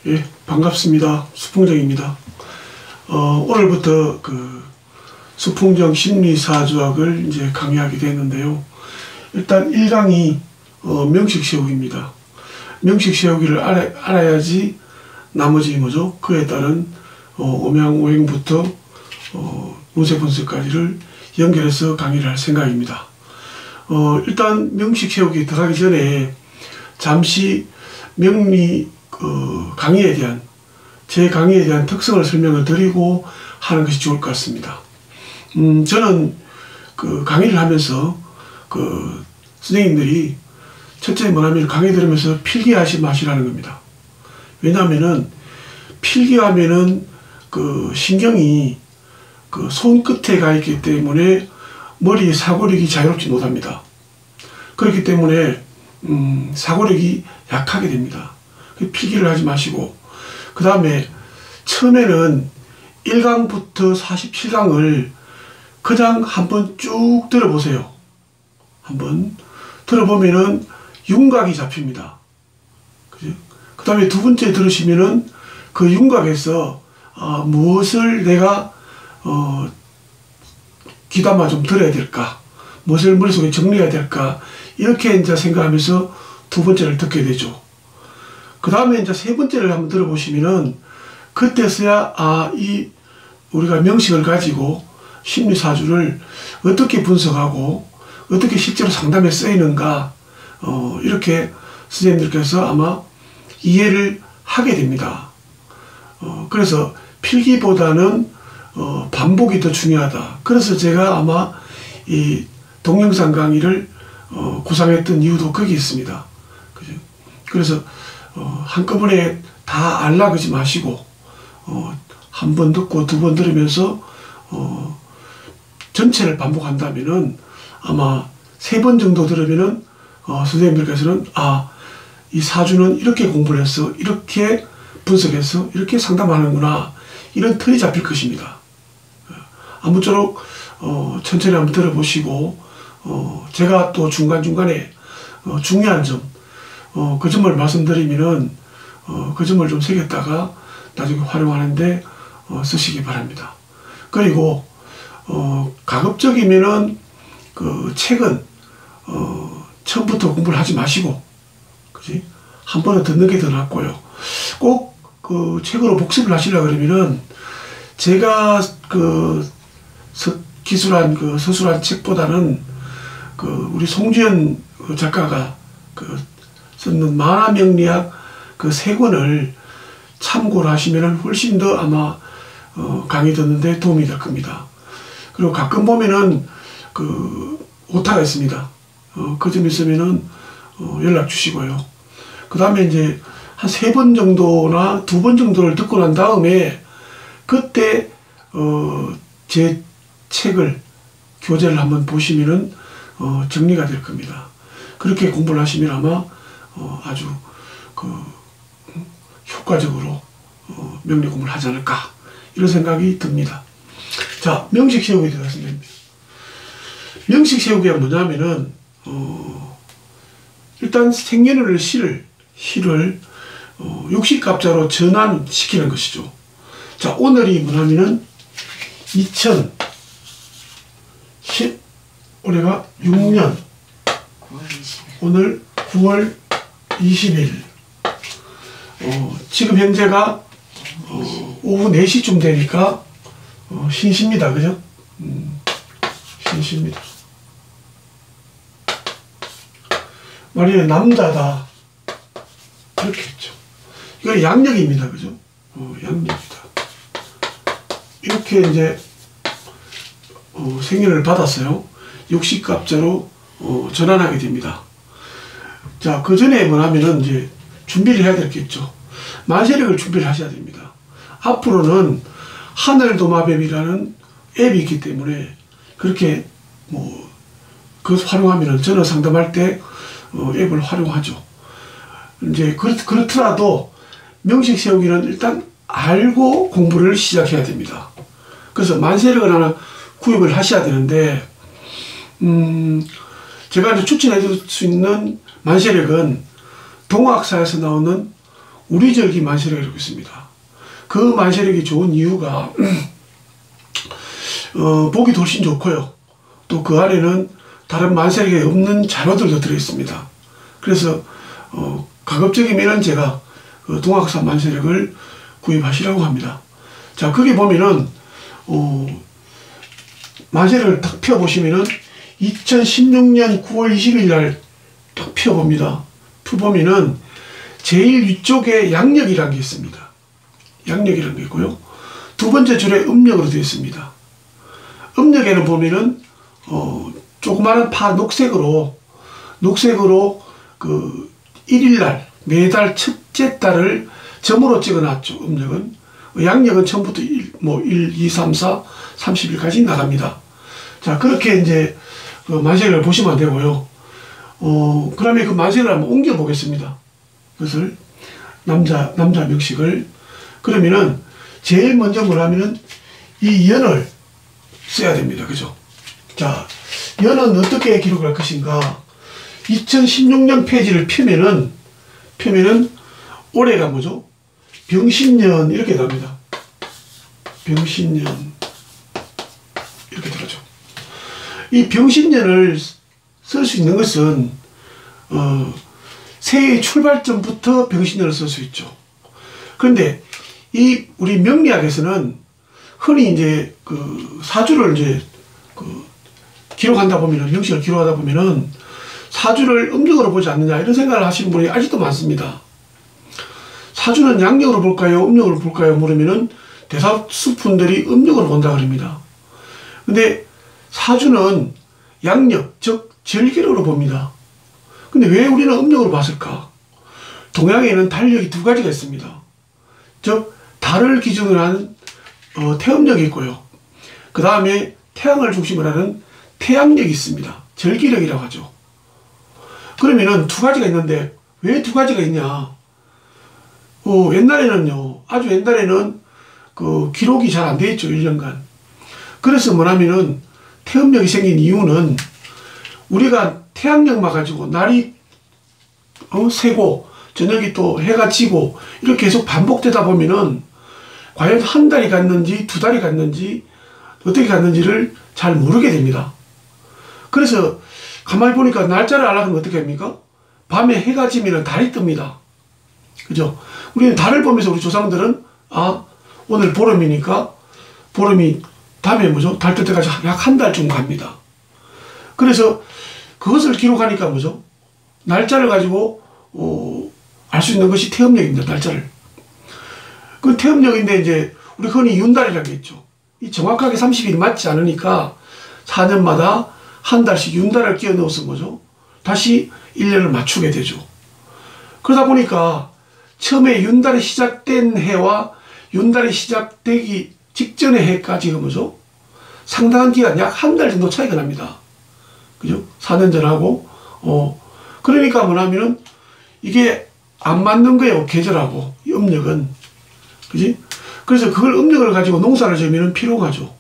예, 반갑습니다. 수풍정입니다. 오늘부터 수풍정 심리사주학을 이제 강의하게 됐는데요. 일단 1강이 명식세우기입니다. 명식세우기를 알아야지 나머지 뭐죠? 그에 따른 오명오행부터 운세분석까지를 연결해서 강의를 할 생각입니다. 일단 명식세우기 들어가기 전에 잠시 명리 강의에 대한 제 강의에 대한 특성을 설명을 드리고 하는 것이 좋을 것 같습니다. 저는 강의를 하면서 선생님들이 첫째 뭐냐면 강의 들으면서 필기하지 마시라는 겁니다. 왜냐하면은 필기하면은 신경이 손끝에 가 있기 때문에 머리의 사고력이 자유롭지 못합니다. 그렇기 때문에 사고력이 약하게 됩니다. 필기를 하지 마시고, 그 다음에 처음에는 1강부터 47강을 그냥 한번 쭉 들어보세요. 한번 들어보면은 윤곽이 잡힙니다. 그 다음에 두 번째 들으시면은 그 윤곽에서 무엇을 내가 귀담아 좀 들어야 될까, 무엇을 머릿속에 정리해야 될까, 이렇게 이제 생각하면서 두 번째를 듣게 되죠. 그 다음에 이제 세 번째를 한번 들어보시면은 그때서야 우리가 명식을 가지고 심리사주를 어떻게 분석하고 어떻게 실제로 상담에 쓰이는가, 이렇게 선생님들께서 아마 이해를 하게 됩니다. 그래서 필기보다는 반복이 더 중요하다. 그래서 제가 아마 이 동영상 강의를 구상했던 이유도 거기 있습니다. 그죠? 그래서 한꺼번에 다 알라 그러지 마시고 한 번 듣고 두 번 들으면서 전체를 반복한다면은 아마 세 번 정도 들으면은 선생님들께서는 이 사주는 이렇게 공부를 해서 이렇게 분석해서 이렇게 상담하는구나, 이런 틀이 잡힐 것입니다. 아무쪼록 천천히 한번 들어보시고 제가 또 중간중간에 중요한 점, 그 점을 말씀드리면은 그 점을 좀 새겼다가 나중에 활용하는데 쓰시기 바랍니다. 그리고 가급적이면은 책은 처음부터 공부를 하지 마시고, 그지? 한 번은 듣는 게 더 낫고요. 꼭 책으로 복습을 하시려고 그러면은 제가 기술한 서술한 책보다는 우리 송주연 작가가 썼는 만화명리학 세 권을 참고를 하시면은 훨씬 더 아마 강의 듣는데 도움이 될 겁니다. 그리고 가끔 보면은 오타가 있습니다. 그 점 있으면은 연락 주시고요. 그 다음에 이제 한 3번 정도나 2번 정도를 듣고 난 다음에 그때 제 책을 교재를 한번 보시면은 정리가 될 겁니다. 그렇게 공부를 하시면 아마 아주 효과적으로 명리 공부를 하지 않을까, 이런 생각이 듭니다. 자, 명식 세우기에 들어갔습니다. 명식 세우기가 뭐냐면은 일단 생년월일 시를 육식갑자로 전환시키는 것이죠. 자, 오늘이 뭐냐면은 2010 올해가 6년, 오늘 9월 20일, 지금 현재가 오후 4시쯤 되니까 신시입니다. 그죠? 신시입니다. 만약에 남자다 이렇게 했죠. 이건 양력입니다. 그죠? 양력이다. 이렇게 이제 생년을 받았어요. 육식갑자로 전환하게 됩니다. 자, 그 전에 뭐냐면은 이제 준비를 해야 되겠죠. 만세력을 준비를 하셔야 됩니다. 앞으로는 하늘도마뱀이라는 앱이 있기 때문에 그렇게 활용하면은 저는 상담할 때 앱을 활용하죠. 이제 그렇더라도 명식 세우기는 일단 알고 공부를 시작해야 됩니다. 그래서 만세력을 하나 구입을 하셔야 되는데, 제가 이제 추천해 줄 수 있는 만세력은 동학사에서 나오는 우리절기 만세력이라고 있습니다. 그 만세력이 좋은 이유가 보기도 훨씬 좋고요. 또 그 안에는 다른 만세력에 없는 자료들도 들어있습니다. 그래서 가급적이면 제가 그 동학사 만세력을 구입하시라고 합니다. 자, 거기 보면은 만세력을 딱 펴보시면은 2016년 9월 20일 날 딱 펴봅니다. 펴보면은 제일 위쪽에 양력이라는 게 있습니다. 양력이라는 게 있고요. 두 번째 줄에 음력으로 되어 있습니다. 음력에는 보면은 조그마한 녹색으로 그 1일날 매달 첫째 달을 점으로 찍어놨죠. 음력은. 양력은 처음부터 1, 2, 3, 4, 30일까지 나갑니다. 자, 그렇게 이제 그 만세력을 보시면 되고요. 그러면 그 만세력을 한번 옮겨 보겠습니다. 그것을 남자 명식을. 그러면은 제일 먼저 뭐냐면은 이 연을 써야 됩니다. 그죠? 자, 연은 어떻게 기록할 것인가? 2016년 페이지를 펴면은 올해가 뭐죠? 병신년 이렇게 나옵니다. 병신년 이렇게 들어죠. 이 병신년을 쓸 수 있는 것은 새해의 출발점부터 병신년을 쓸 수 있죠. 그런데 이 우리 명리학에서는 흔히 이제 그 사주를 이제 그 기록한다 보면은, 명식을 기록하다 보면은 사주를 음력으로 보지 않느냐 이런 생각을 하시는 분이 아직도 많습니다. 사주는 양력으로 볼까요? 음력으로 볼까요? 물으면은 대다수 분들이 음력으로 본다 그럽니다. 근데 사주는 양력, 즉 절기력으로 봅니다. 근데 왜 우리는 음력으로 봤을까? 동양에는 달력이 두 가지가 있습니다. 즉 달을 기준으로 한 태음력이 있고요. 그 다음에 태양을 중심으로 하는 태양력이 있습니다. 절기력이라고 하죠. 그러면은 두 가지가 있는데 왜 두 가지가 있냐? 옛날에는요, 아주 옛날에는 그 기록이 잘 안 돼 있죠. 1년간. 그래서 뭐냐면은 태음력이 생긴 이유는 우리가 태양력만 가지고 날이 새고 저녁이 또 해가 지고 이렇게 계속 반복되다 보면은 과연 한 달이 갔는지 두 달이 갔는지 어떻게 갔는지를 잘 모르게 됩니다. 그래서 가만히 보니까 날짜를 알아가면 어떻게 합니까? 밤에 해가 지면 달이 뜹니다. 그죠? 우리는 달을 보면서 우리 조상들은 오늘 보름이니까 보름이 다음에 뭐죠? 달 뜰 때까지 약 한 달 정도 갑니다. 그래서 그것을 기록하니까 뭐죠? 날짜를 가지고 알 수 있는 것이 태음력입니다. 날짜를. 그 태음력인데 이제 우리 흔히 윤달이라고 했죠. 이 정확하게 30일이 맞지 않으니까 4년마다 한 달씩 윤달을 끼워 넣어서 뭐죠? 다시 1년을 맞추게 되죠. 그러다 보니까 처음에 윤달이 시작된 해와 윤달이 시작되기 직전의 해까지가 뭐죠? 상당한 기간, 약 한 달 정도 차이가 납니다. 그죠? 4년 전하고. 그러니까 뭐냐면은 이게 안 맞는 거예요. 계절하고, 이 음력은. 그지? 그래서 그걸 음력을 가지고 농사를 지으면 필요하죠.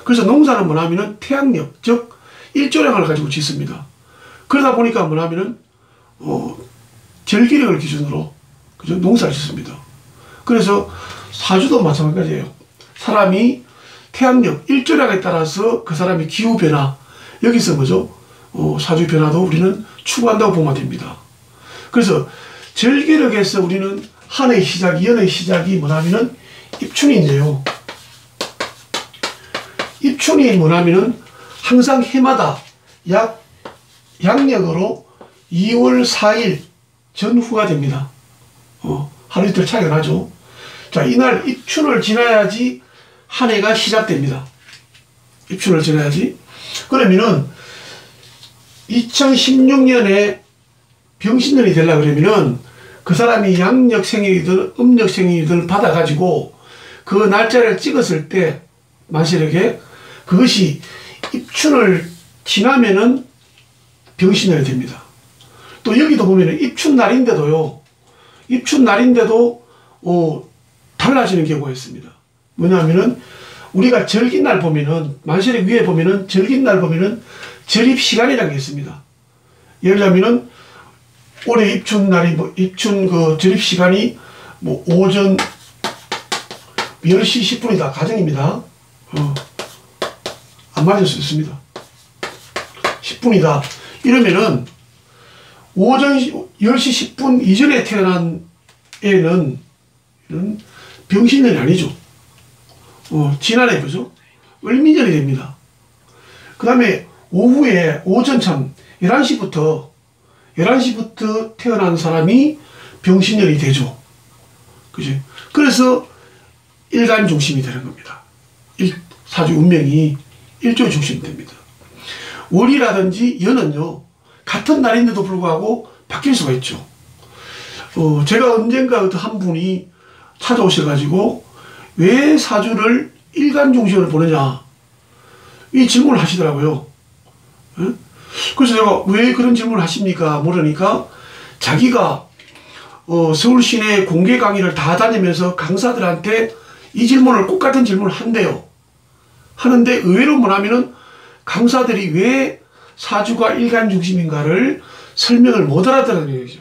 그래서 농사는 뭐냐면은 태양력, 즉, 일조량을 가지고 짓습니다. 그러다 보니까 뭐냐면은, 절기력을 기준으로, 그죠? 농사를 짓습니다. 그래서 사주도 마찬가지예요. 사람이 태양력, 일조량에 따라서 그 사람의 기후 변화, 여기서 뭐죠? 사주 변화도 우리는 추구한다고 보면 됩니다. 그래서 절기력에서 우리는 한 해의 시작, 연의 시작이 뭐냐면은 입춘인데요. 입춘이 뭐냐면은 항상 해마다 약 양력으로 2월 4일 전후가 됩니다. 하루 이틀 차이가 나죠. 자, 이날 입춘을 지나야지 한 해가 시작됩니다. 입춘을 지나야지. 그러면은 2016년에 병신년이 되려고 그러면은 그 사람이 양력 생일이든 음력 생일이든 받아가지고 그 날짜를 찍었을 때 만세력에 그것이 입춘을 지나면은 병신년이 됩니다. 또 여기도 보면은 입춘날인데도요, 입춘날인데도 달라지는 경우가 있습니다. 뭐냐면은 우리가 절기날 보면은 만세력 위에 보면은 절기날 보면은 절입시간이라는 게 있습니다. 예를 들면은 올해 입춘 날이 입춘 그 절입 시간이 오전 10시 10분이다. 가정입니다. 안 맞을 수 있습니다. 10분이다. 이러면은 오전 10시 10분 이전에 태어난 애는 병신년이 아니죠. 지난해 그죠? 을미년이 됩니다. 그 다음에 오후에 오전참 11시부터 태어난 사람이 병신년이 되죠. 그지? 그래서 일간 중심이 되는 겁니다. 사주 운명이 일조의 중심이 됩니다. 월이라든지 연은요, 같은 날인데도 불구하고 바뀔 수가 있죠. 제가 언젠가 한 분이 찾아오셔가지고 왜 사주를 일간 중심으로 보느냐 이 질문을 하시더라고요. 그래서 제가 왜 그런 질문을 하십니까? 물으니까 자기가 서울 시내 공개 강의를 다 다니면서 강사들한테 이 질문을 똑같은 질문을 한대요. 하는데 의외로 뭐냐면은 강사들이 왜 사주가 일간 중심인가를 설명을 못 알아듣는 얘기죠.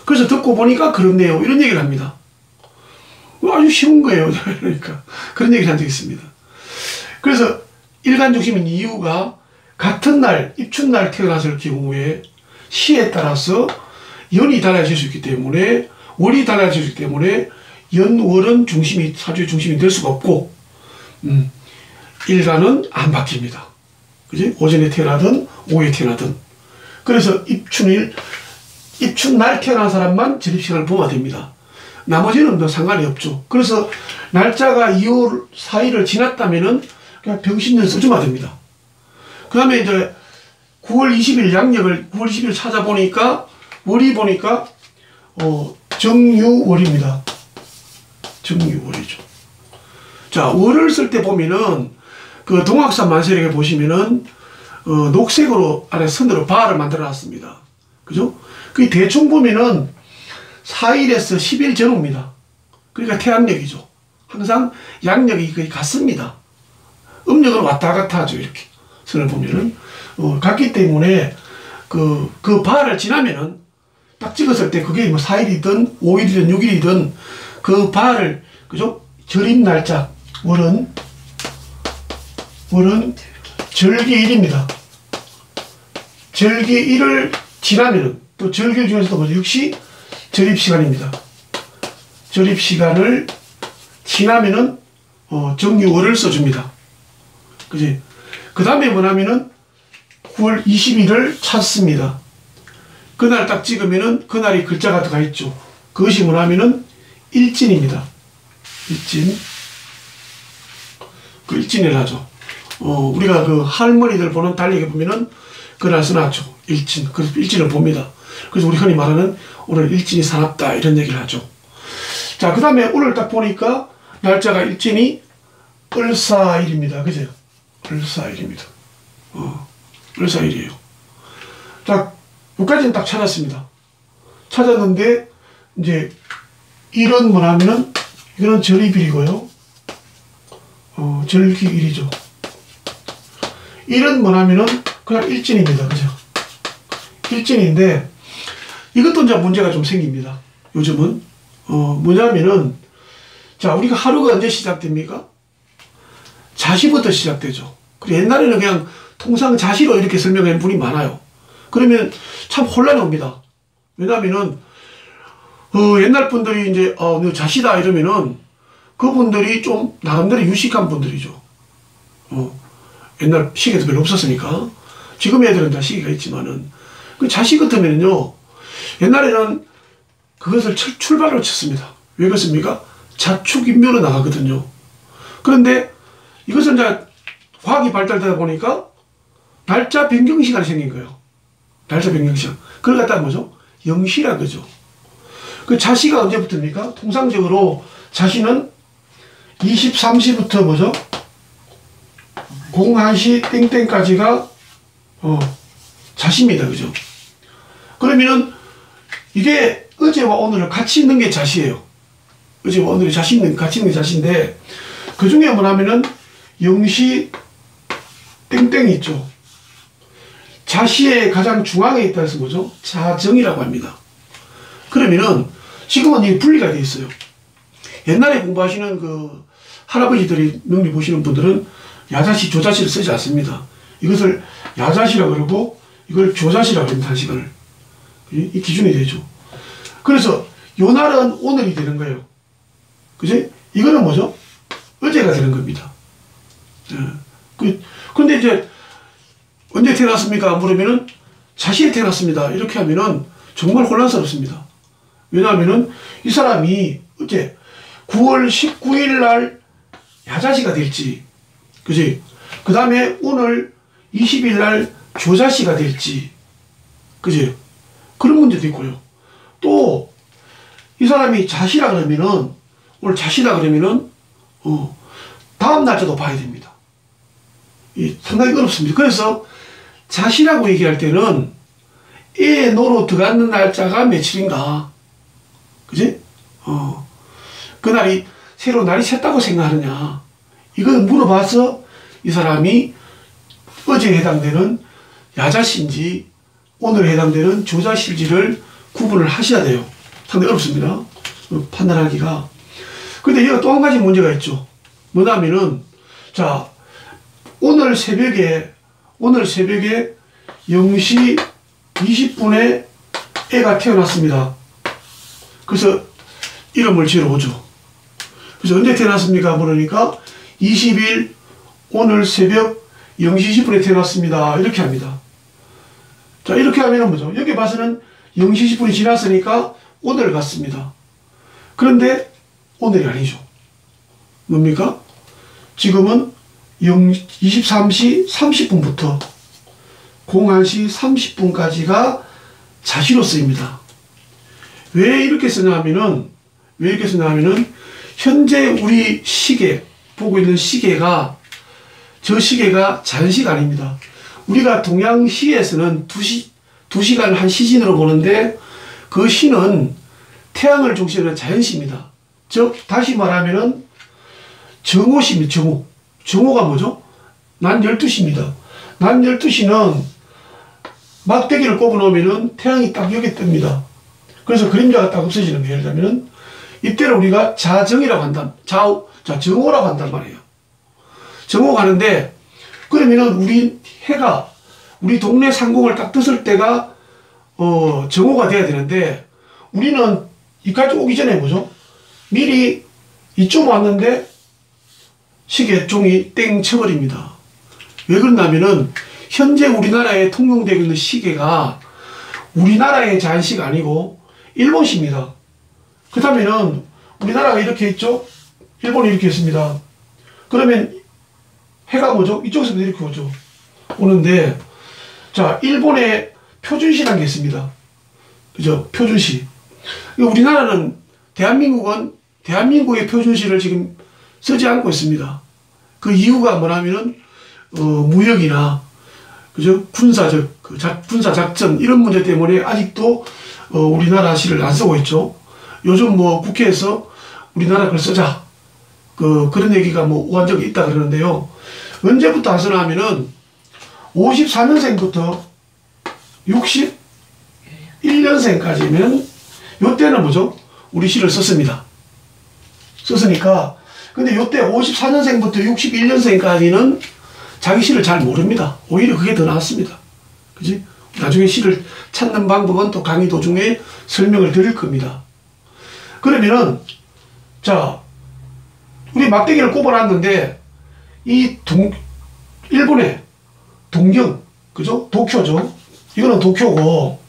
그래서 듣고 보니까 그렇네요. 이런 얘기를 합니다. 아주 쉬운 거예요. 그러니까 그런 얘기를 한 적이 있습니다. 그래서 일간 중심인 이유가 같은 날, 입춘날 태어났을 경우에 시에 따라서 연이 달라질 수 있기 때문에 월이 달라질 수 있기 때문에 연, 월은 중심이, 사주의 중심이 될 수가 없고 일간은 안 바뀝니다. 그지? 오전에 태어나든 오후에 태어나든. 그래서 입춘날 태어난 사람만 절입시간을 보면 됩니다. 나머지는 뭐 상관이 없죠. 그래서 날짜가 2월 4일을 지났다면은 그냥 병신년 써주면 됩니다. 그 다음에 이제 9월 20일 양력을 9월 20일 찾아보니까 월이 보니까 정유월입니다. 정유월이죠. 자, 월을 쓸 때 보면은 그 동학사 만세력에 보시면은 녹색으로 아래 선으로 바를 만들어 놨습니다. 그죠? 그 대충 보면은 4일에서 10일 전후입니다. 그러니까 태양력이죠. 항상 양력이 거의 같습니다. 음력은 왔다 갔다 하죠. 이렇게 선을 보면은 같기 때문에 그 바를 지나면은 딱 찍었을 때 그게 뭐 4일이든 5일이든 6일이든 그 바를 그죠? 절입 날짜 월은 절기일입니다. 절기일을 지나면은 또 절기일 중에서도 뭐죠? 역시 절입시간입니다. 절입시간을 지나면은 정유월을 써줍니다. 그지? 그 다음에 뭐냐면은 9월 20일을 찾습니다. 그날 딱 찍으면은 그날이 글자가 들어가 있죠. 그것이 뭐냐면은 일진입니다. 일진. 그 일진을 하죠. 우리가 그 할머니들 보는 달력에 보면은 그날 써놨죠. 일진. 그래서 일진을 봅니다. 그래서 우리 흔히 말하는 오늘 일진이 사납다 이런 얘기를 하죠. 자, 그 다음에 오늘 딱 보니까 날짜가 일진이 을사일입니다. 그죠? 을사일입니다. 을사일이에요. 자, 여기까지는 딱 찾았습니다. 찾았는데 이제 일은 뭐냐면은 이거는 절입일이고요. 절기일이죠. 일은 뭐냐면은 그냥 일진입니다. 그죠? 일진인데 이것도 이제 문제가 좀 생깁니다. 요즘은 뭐냐면은 자, 우리가 하루가 언제 시작됩니까? 자시부터 시작되죠. 그리고 옛날에는 그냥 통상 자시로 이렇게 설명하는 분이 많아요. 그러면 참 혼란이 옵니다. 왜냐면은 옛날 분들이 이제 너 자시다 이러면은 그분들이 좀 나름대로 유식한 분들이죠. 옛날 시계도 별로 없었으니까. 지금 애들은 다 시계가 있지만은 그 자시 같으면요 옛날에는 그것을 출발로 쳤습니다. 왜 그렇습니까? 자축인묘로 나가거든요. 그런데 이것은 이제 과학이 발달되다 보니까 날짜 변경 시간이 생긴 거예요. 날짜 변경 시간. 그걸 갖다가 뭐죠? 영시라 그죠. 그 자시가 언제부터입니까? 통상적으로 자시는 23시부터 뭐죠? 01시 땡땡까지가 자시입니다. 그죠? 그러면은 이게 어제와 오늘을 같이 있는 게 자시예요. 어제와 오늘이 같이 있는 게 자시인데 그 중에 뭐냐면은 0시 땡땡이 있죠. 자시의 가장 중앙에 있다 해서 뭐죠? 자정이라고 합니다. 그러면은 지금은 이게 분리가 되어 있어요. 옛날에 공부하시는 그 할아버지들이 명리 보시는 분들은 야자시, 조자시를 쓰지 않습니다. 이것을 야자시라고 그러고 이걸 조자시라고 합니다. 한 시간을. 이 기준이 되죠. 그래서 요 날은 오늘이 되는 거예요. 그지? 이거는 뭐죠? 어제가 되는 겁니다. 근데 이제 언제 태어났습니까? 물으면은 자시에 태어났습니다. 이렇게 하면은 정말 혼란스럽습니다. 왜냐하면은 이 사람이 어제 9월 19일 날 야자시가 될지, 그지? 그 다음에 오늘 20일 날 조자시가 될지, 그지? 그런 문제도 있고요. 또 이 사람이 자시라 그러면은 오늘 자시다 그러면은 다음 날짜도 봐야 됩니다. 상당히 어렵습니다. 그래서 자시라고 얘기할 때는 노로 들어가는 날짜가 며칠인가, 그지? 그날이 새로 날이 샜다고 생각하느냐, 이걸 물어봐서 이 사람이 어제에 해당되는 야자시인지 오늘에 해당되는 조자시인지를 구분을 하셔야 돼요. 상당히 어렵습니다. 판단하기가. 근데 여기가 또 한 가지 문제가 있죠. 뭐냐면은, 자, 오늘 새벽에 0시 20분에 애가 태어났습니다. 그래서 이름을 지으러 오죠. 그래서 언제 태어났습니까? 물으니까 20일 오늘 새벽 0시 20분에 태어났습니다. 이렇게 합니다. 자, 이렇게 하면 뭐죠? 여기 봐서는 0시 10분이 지났으니까 오늘 갔습니다. 그런데 오늘이 아니죠. 뭡니까? 지금은 23시 30분부터 01시 30분까지가 자시로 쓰입니다. 왜 이렇게 쓰냐면은, 현재 우리 시계, 보고 있는 시계가, 저 시계가 자연시가 아닙니다. 우리가 동양시에서는 2시간을 한 시진으로 보는데, 그 시는 태양을 중심으로 하는 자연시입니다. 즉, 다시 말하면은, 정오시입니다. 정오가 뭐죠? 낮 12시입니다. 낮 12시는 막대기를 꼽아 놓으면은 태양이 딱 여기 뜹니다. 그래서 그림자가 딱 없어지는 거예요. 예를 들면, 이때를 우리가 자정이라고 한다. 정오라고 한단 말이에요. 정오가 하는데, 그러면은 우리 해가, 우리 동네 상공을 딱 떴을 때가, 정오가 돼야 되는데, 우리는 이까지 오기 전에 뭐죠? 미리 이쯤 왔는데, 시계 종이 땡 쳐버립니다. 왜 그러냐면은, 현재 우리나라에 통용되고 있는 시계가 우리나라의 자연시가 아니고 일본시입니다. 그렇다면은 우리나라가 이렇게 있죠? 일본이 이렇게 있습니다. 그러면 해가 뭐죠? 이쪽에서도 이렇게 오죠. 오는데, 자, 일본의 표준시라는 게 있습니다. 그죠? 표준시. 우리나라는 대한민국의 표준시를 지금 쓰지 않고 있습니다. 그 이유가 뭐냐면은, 무역이나, 그죠? 군사작전, 이런 문제 때문에 아직도, 우리나라 시를 안 쓰고 있죠. 요즘 뭐 국회에서 우리나라 걸 쓰자. 그런 얘기가 뭐 오간 적이 있다 그러는데요. 언제부터 안 쓰나 하면은, 54년생부터 61년생까지면, 요때는 뭐죠? 우리 시를 썼습니다. 썼으니까, 근데 요때 54년생부터 61년생까지는 자기 시를 잘 모릅니다. 오히려 그게 더 나았습니다. 그지? 나중에 시를 찾는 방법은 또 강의 도중에 설명을 드릴 겁니다. 그러면은, 자, 우리 막대기를 꼽아놨는데, 일본의 동경, 그죠? 도쿄죠? 이거는 도쿄고,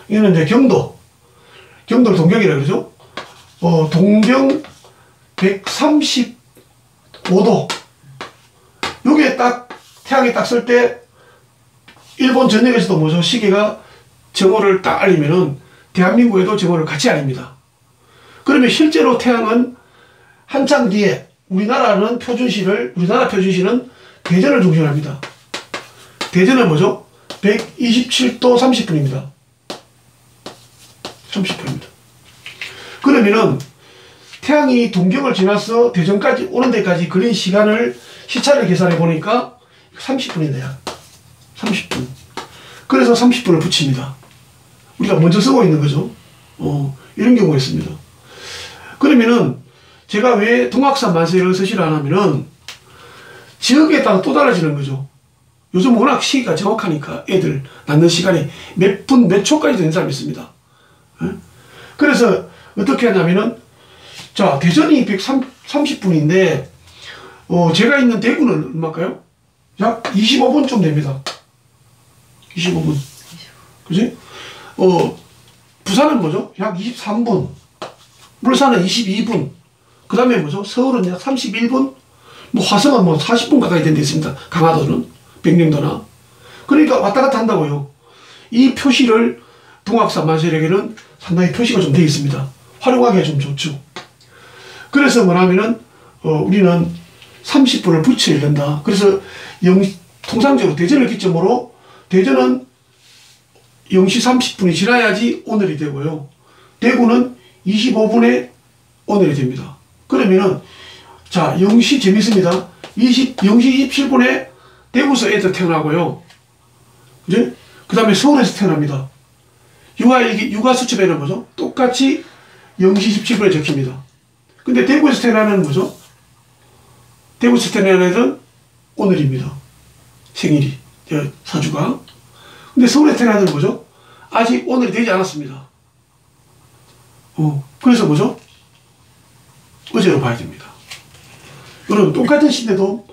이거는 이제 경도를 동경이라 그러죠? 동경 135도. 여기에 딱, 태양이 딱 쓸 때, 일본 전역에서도 뭐죠? 시계가 정오를 딱 알리면은, 대한민국에도 정오를 같이 알립니다. 그러면 실제로 태양은 한참 뒤에, 우리나라 표준시는 대전을 중심으로 합니다. 대전은 뭐죠? 127도 30분입니다. 30분입니다. 그러면은, 태양이 동경을 지나서 대전까지 오는 데까지 걸린 시차를 계산해 보니까 30분이네요. 30분. 그래서 30분을 붙입니다. 우리가 먼저 쓰고 있는 거죠. 이런 경우가 있습니다. 그러면은 제가 왜 동학사 만세를 쓰시라 하면은 지역에 따라 또 달라지는 거죠. 요즘 워낙 시기가 정확하니까 애들 낳는 시간이 몇 분, 몇 초까지 되는 사람이 있습니다. 그래서 어떻게 하냐면은, 자, 대전이 130분인데, 제가 있는 대구는 얼마일까요? 약 25분쯤 됩니다. 25분. 그지? 부산은 뭐죠? 약 23분. 울산은 22분. 그 다음에 뭐죠? 서울은 약 31분. 뭐 화성은 뭐 40분 가까이 된 데 있습니다. 강화도는. 백령도나. 그러니까 왔다 갔다 한다고요. 이 표시를 동학사 만세력에는 상당히 표시가 좀 되어 있습니다. 활용하기가 좀 좋죠. 그래서 뭐냐면은, 우리는 30분을 붙여야 된다. 그래서 통상적으로 대전을 기점으로 대전은 0시 30분이 지나야지 오늘이 되고요. 대구는 25분에 오늘이 됩니다. 그러면은, 자, 0시 재밌습니다. 0시 27분에 대구에서 애들 태어나고요. 그지? 그 다음에 서울에서 태어납니다. 육아 수첩에는 뭐죠? 똑같이 0시 17분에 적힙니다. 근데 대구에서 태어나는 뭐죠? 대구에서 태어나는 애들은 오늘입니다. 생일이. 사주가. 근데 서울에서 태어나는 뭐죠? 아직 오늘이 되지 않았습니다. 그래서 뭐죠? 어제로 봐야 됩니다. 여러분, 똑같은 시인데도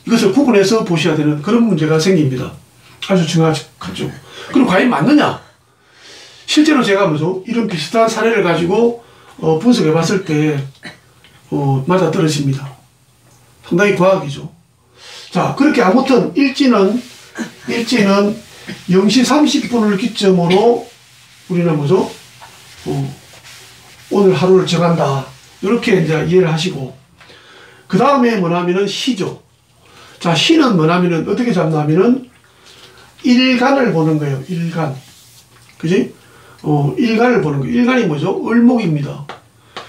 이것을 구분해서 보셔야 되는 그런 문제가 생깁니다. 아주 중요하죠. 그럼 과연 맞느냐? 실제로 제가 뭐죠? 이런 비슷한 사례를 가지고 분석해 봤을 때 맞아 떨어집니다. 상당히 과학이죠. 자, 그렇게 아무튼 일지는 0시 30분을 기점으로 우리는 뭐죠? 오늘 하루를 정한다. 이렇게 이제 이해를 하시고, 그 다음에 뭐냐면은 시죠. 자, 시는 뭐냐면은 어떻게 잡냐면은 일간을 보는 거예요. 일간. 그지? 일간을 보는 거예요. 일간이 뭐죠? 을목입니다.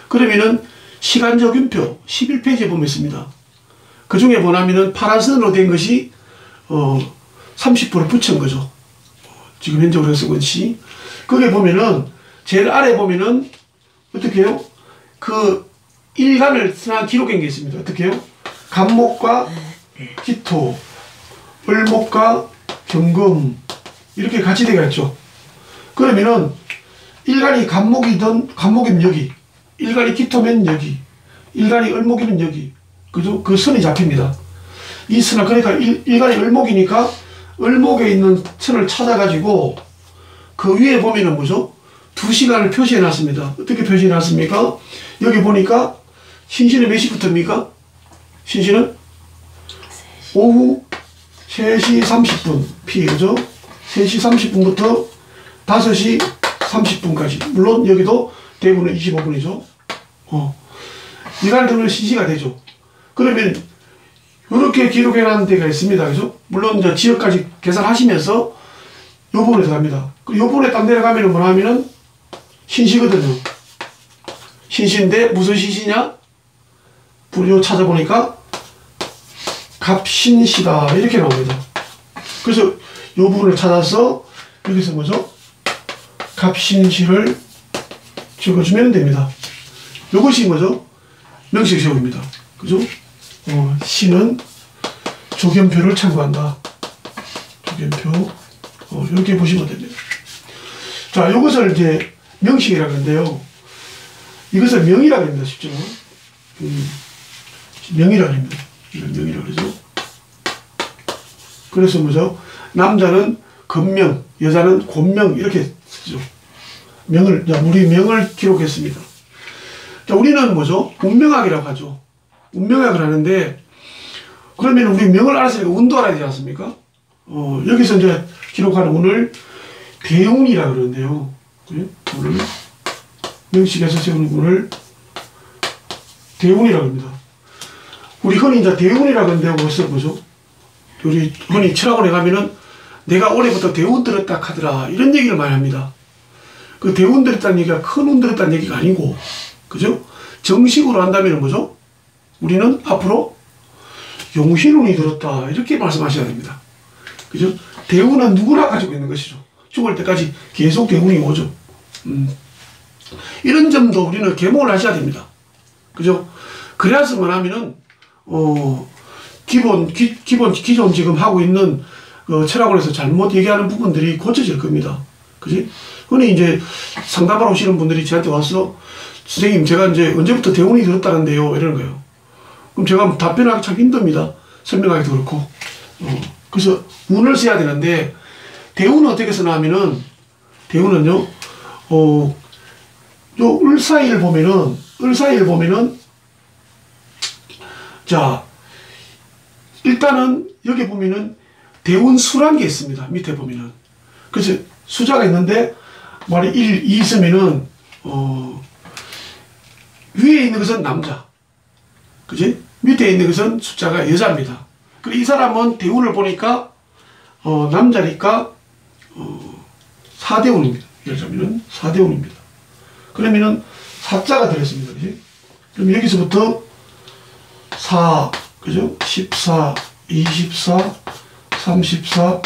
그러면은 시간적 균표 11페이지에 보면 있습니다. 그 중에 뭐냐면은 파란 선으로 된 것이 30%를 붙인 거죠. 지금 현재 우리가 쓰고 있는 시. 거기에 보면은 제일 아래 보면은 어떻게 해요? 그 일간을 기록한 게 있습니다. 어떻게 해요? 간목과 기토, 을목과 경금 이렇게 같이 되어 있죠. 그러면은 일간이 간목이면 여기, 일간이 기토면 여기, 일간이 을목이면 여기, 그죠? 그 선이 잡힙니다. 이 선은 그러니까 일간이 을목이니까 을목에 있는 선을 찾아가지고 그 위에 보면은 뭐죠? 2시간을 표시해 놨습니다. 어떻게 표시해 놨습니까? 여기 보니까 신시는 몇 시부터입니까? 신시는 오후 3시 30분 피, 그죠? 3시 30분부터 5시 30분까지. 물론 여기도 대구는 25분이죠. 이간을 들면 신시가 되죠. 그러면 이렇게 기록해 놓은 데가 있습니다. 그죠? 물론 이제 지역까지 계산하시면서 요 부분에 들어갑니다. 요 부분에 딱 내려가면 뭐라 하면은 신시거든요. 신시인데 무슨 신시냐? 요 찾아보니까 갑신시다 이렇게 나옵니다. 그래서 요 부분을 찾아서 여기서 뭐죠? 갑신시를 적어주면 됩니다. 요것이 뭐죠? 명식세우입니다. 그죠? 시는 조견표를 참고한다. 조견표. 이렇게 보시면 됩니다. 자, 요것을 이제 명식이라고 하는데요. 이것을 명이라고 합니다. 쉽죠? 명이라고 합니다. 이걸 명이라고 그러죠. 그래서 뭐죠? 남자는 금명, 여자는 곤명 이렇게 쓰죠. 명을, 자, 우리 명을 기록했습니다. 자, 우리는 뭐죠? 운명학이라고 하죠. 운명학을 하는데, 그러면 우리 명을 알았으니까 운도 알아야 되지 않습니까? 여기서 이제 기록하는 운을 대운이라고 그러는데요. 오늘 명식에서 세우는 운을 대운이라고 합니다. 우리 흔히 이제 대운이라고 하는데 무엇을 보죠? 우리 흔히 철학원에 가면은 내가 올해부터 대운 들었다 하더라 이런 얘기를 많이 합니다. 그 대운 들었다는 얘기가 큰 운 들었다는 얘기가 아니고, 그죠? 정식으로 한다면 뭐죠? 우리는 앞으로 용신운이 들었다 이렇게 말씀하셔야 됩니다. 그죠? 대운은 누구나 가지고 있는 것이죠. 죽을 때까지 계속 대운이 오죠. 이런 점도 우리는 계몽을 하셔야 됩니다. 그죠? 그래야서 뭐냐면은, 기존 지금 하고 있는 철학원에서 잘못 얘기하는 부분들이 고쳐질 겁니다. 그지? 근데 이제 상담하러 오시는 분들이 저한테 와서, 선생님, 제가 이제 언제부터 대운이 들었다는데요? 이러는 거예요. 그럼 제가 답변하기 참 힘듭니다. 설명하기도 그렇고. 그래서 운을 써야 되는데, 대운은 어떻게 쓰나 하면은, 대운은요, 요 을사일 보면은, 자, 일단은 여기 보면은 대운수란 게 있습니다. 밑에 보면은. 그래서 수자가 있는데, 말이 1, 2 있으면은, 위에 있는 것은 남자. 그지? 밑에 있는 것은 숫자가 여자입니다. 그리고 이 사람은 대운을 보니까, 남자니까, 4대운입니다. 여자면은 4대운입니다. 그러면은 4자가 들었습니다. 그지? 그럼 여기서부터 4, 그죠? 14, 24, 34,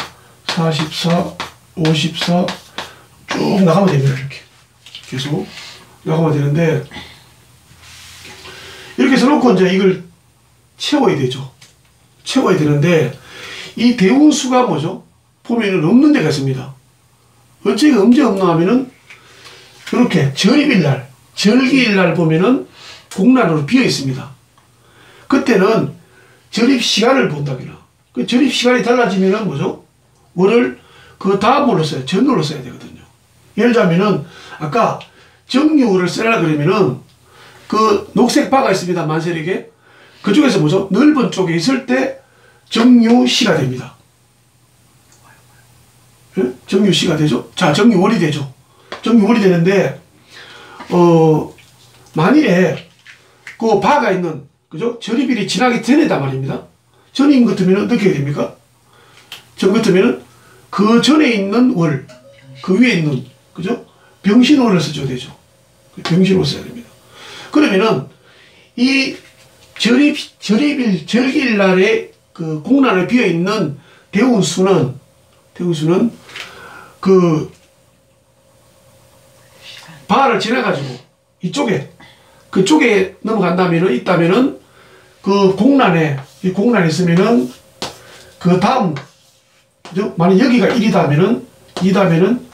44, 54, 쭉 나가면 됩니다. 이렇게. 계속 나가면 되는데, 이렇게 써놓고 이제 이걸 채워야 되죠. 채워야 되는데, 이 대운수가 뭐죠? 보면은 없는 데가 있습니다. 어째 언제 없나 하면은, 이렇게 절입일날, 절기일날 보면은 공란으로 비어 있습니다. 그때는 절입 시간을 본다기나. 그 절입 시간이 달라지면은 뭐죠? 월을 그 다음으로 써야, 전월로 써야 되거든요. 예를 들자면은, 아까 정유월을 쓰려고 그러면은, 그 녹색 바가 있습니다. 만세력에. 그쪽에서 뭐죠? 넓은 쪽에 있을 때 정유시가 됩니다. 예? 정유시가 되죠? 자, 정유월이 되죠. 정유월이 되는데, 만일에 그 바가 있는, 그죠? 절입일이 지나기 전에다 말입니다. 전인 같으면 어떻게 해야 됩니까? 전 같으면은 그 전에 있는 월, 그 위에 있는, 그죠? 병신월을 써줘야 되죠. 병신월 써야 됩니다. 그러면은, 이 절기일 날에 그 공란에 비어있는 대운수는 그 바를 지나가지고 이쪽에, 그쪽에 넘어간다면은, 있다면은 그 공란에, 이 공란에 있으면은 그 다음, 그죠? 만약 여기가 1이다면은, 2다면은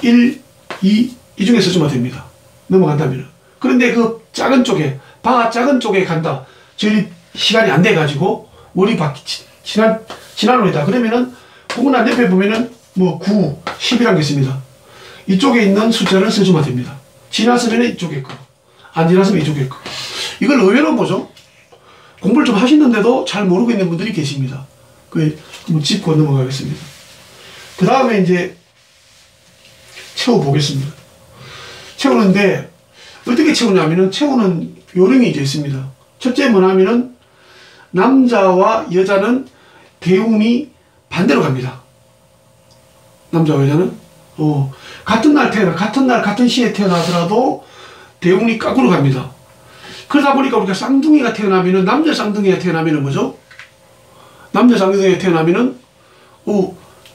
1, 2, 이 중에 써주면 됩니다. 넘어간다면은. 그런데 그 작은 쪽에, 바 작은 쪽에 간다. 저희 시간이 안 돼가지고, 월이 지난 월이다. 그러면은, 공란 옆에 보면은, 뭐, 9, 10이라는 게 있습니다. 이쪽에 있는 숫자를 써주면 됩니다. 지났으면 이쪽에 거, 안 지났으면 이쪽에 거. 이걸 의외로 뭐죠? 공부를 좀 하시는데도 잘 모르고 있는 분들이 계십니다. 그, 한번 짚고 넘어가겠습니다. 그 다음에 이제, 채워보겠습니다. 채우는데, 어떻게 채우냐면은, 채우는 요령이 이제 있습니다. 첫째 뭐냐면은, 남자와 여자는 대운이 반대로 갑니다. 남자와 여자는, 같은 날, 같은 시에 태어나더라도 대운이 거꾸로 갑니다. 그러다 보니까 우리가 쌍둥이가 태어나면은, 남자 쌍둥이가 태어나면은 뭐죠? 남자 쌍둥이가 태어나면은,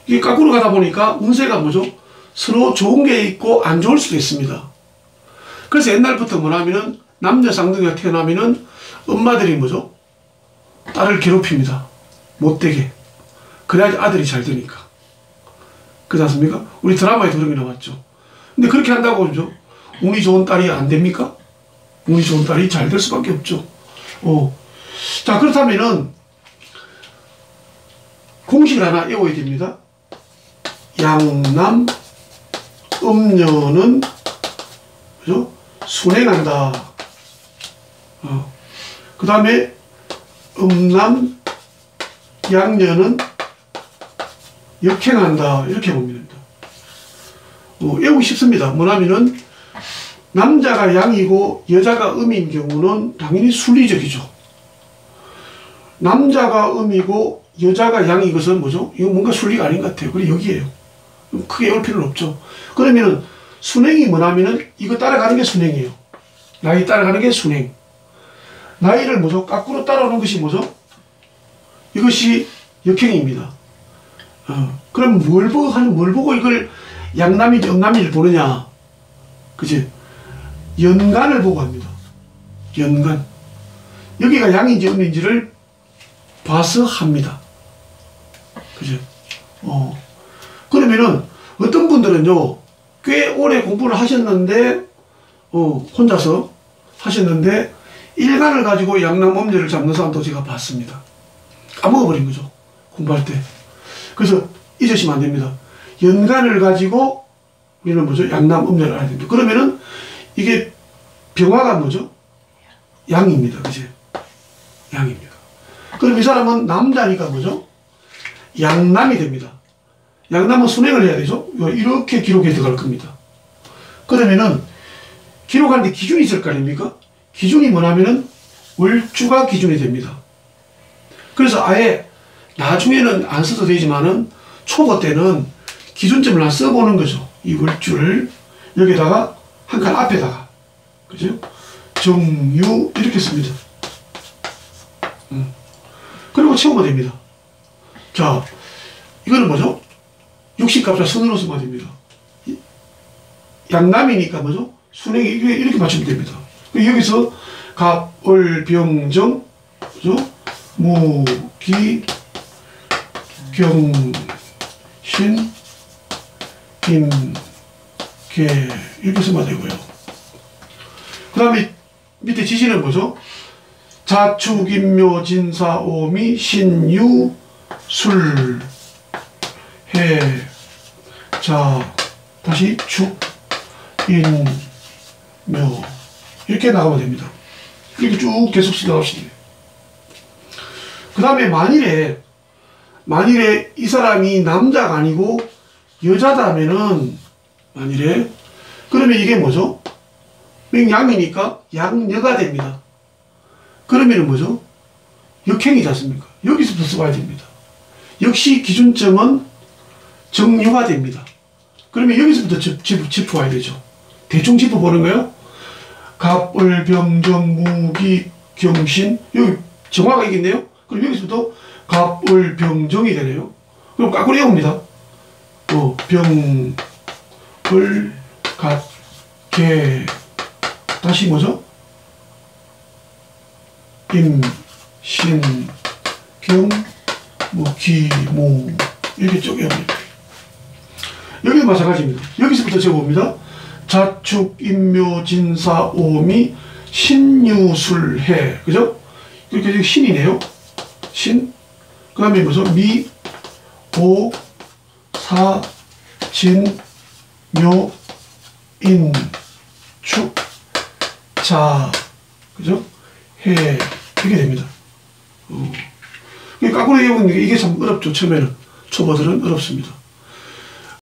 이게 거꾸로 가다 보니까 운세가 뭐죠? 서로 좋은 게 있고 안 좋을 수도 있습니다. 그래서 옛날부터 뭐냐면은, 남자 쌍둥이가 태어나면은, 엄마들이 뭐죠? 딸을 괴롭힙니다. 못되게. 그래야지 아들이 잘 되니까. 그렇지 않습니까? 우리 드라마에도 그런 게 나왔죠. 근데 그렇게 한다고 그러죠. 운이 좋은 딸이 안 됩니까? 운이 좋은 딸이 잘 될 수밖에 없죠. 자, 그렇다면은, 공식을 하나 외워야 됩니다. 양남, 음녀는, 그죠? 순행한다. 그 다음에, 음남, 양녀는 역행한다. 이렇게 보면 됩니다. 외우기 쉽습니다. 뭐냐면은, 남자가 양이고 여자가 음인 경우는 당연히 순리적이죠. 남자가 음이고 여자가 양인 것은 뭐죠? 이거 뭔가 순리가 아닌 것 같아요. 그래, 여기에요. 크게 외울 필요는 없죠. 그러면은, 순행이 뭐냐면은, 이거 따라가는 게 순행이에요. 나이 따라가는 게 순행. 나이를 뭐죠? 거꾸로 따라오는 것이 뭐죠? 이것이 역행입니다. 그럼 뭘 보고 이걸 양남인지 음남인지를 보느냐? 그지? 연간을 보고 합니다. 연간. 여기가 양인지 음인지를 봐서 합니다. 그죠? 그러면은 어떤 분들은요, 꽤 오래 공부를 하셨는데, 혼자서 하셨는데, 일간을 가지고 양남음녀를 잡는 사람도 제가 봤습니다. 까먹어버린 거죠. 공부할 때. 그래서 잊으시면 안 됩니다. 연간을 가지고 우리는 뭐죠? 양남음녀를 알아야 됩니다. 그러면은 이게 병화가 뭐죠? 양입니다. 그죠? 양입니다. 그럼 이 사람은 남자니까 뭐죠? 양남이 됩니다. 양남은 순행을 해야 되죠? 이렇게 기록해 들어갈 겁니다. 그러면은 기록하는데 기준이 있을 거 아닙니까? 기준이 뭐냐면은 월주가 기준이 됩니다. 그래서 아예 나중에는 안 써도 되지만은 초보 때는 기준점을 안 써보는 거죠. 이 월주를 여기다가 한 칸 앞에다가, 그죠? 정유 이렇게 씁니다. 그리고 채우면 됩니다. 자, 이거는 뭐죠? 육식값자 선으로 쓰면 됩니다. 양남이니까 뭐죠? 순행이 이렇게 맞추면 됩니다. 여기서 갑, 월, 병, 정, 그죠? 무, 기, 경, 신, 김, 개 이렇게 쓰면 되고요. 그 다음에 밑에 지시는 뭐죠? 자축, 인묘, 진사, 오미, 신유, 술, 해, 자, 다시 축, 인, 묘 이렇게 나가면 됩니다. 이렇게 쭉 계속 나갑시다. 그 다음에 만일에 이 사람이 남자가 아니고 여자다면은 만일에 그러면 이게 뭐죠? 양이니까 양녀가 됩니다. 그러면은 뭐죠? 역행이지 않습니까? 여기서부터 써봐야 됩니다. 역시 기준점은 정유가 됩니다. 그러면 여기서부터 짚어봐야 되죠. 대충 짚어보는 거예요. 갑, 월, 병, 정, 무, 기, 경신 여기 정화가 있겠네요. 그럼 여기서부터 갑, 월, 병, 정이 되네요. 그럼 까꾸리 외웁니다. 병, 월, 갑, 개 다시 뭐죠? 임, 신, 경, 기, 무 이렇게 쭉 외웁니다. 여기도 마찬가지입니다. 여기서부터 적어봅니다. 자축, 인묘, 진사, 오미, 신유술, 해. 그죠? 이렇게 신이네요. 신. 그 다음에 뭐죠? 미, 오, 사, 진, 묘, 인, 축, 자. 그죠? 해. 이렇게 됩니다. 까꾸리 외우는 게 이게 참 어렵죠. 처음에는. 초보들은 어렵습니다.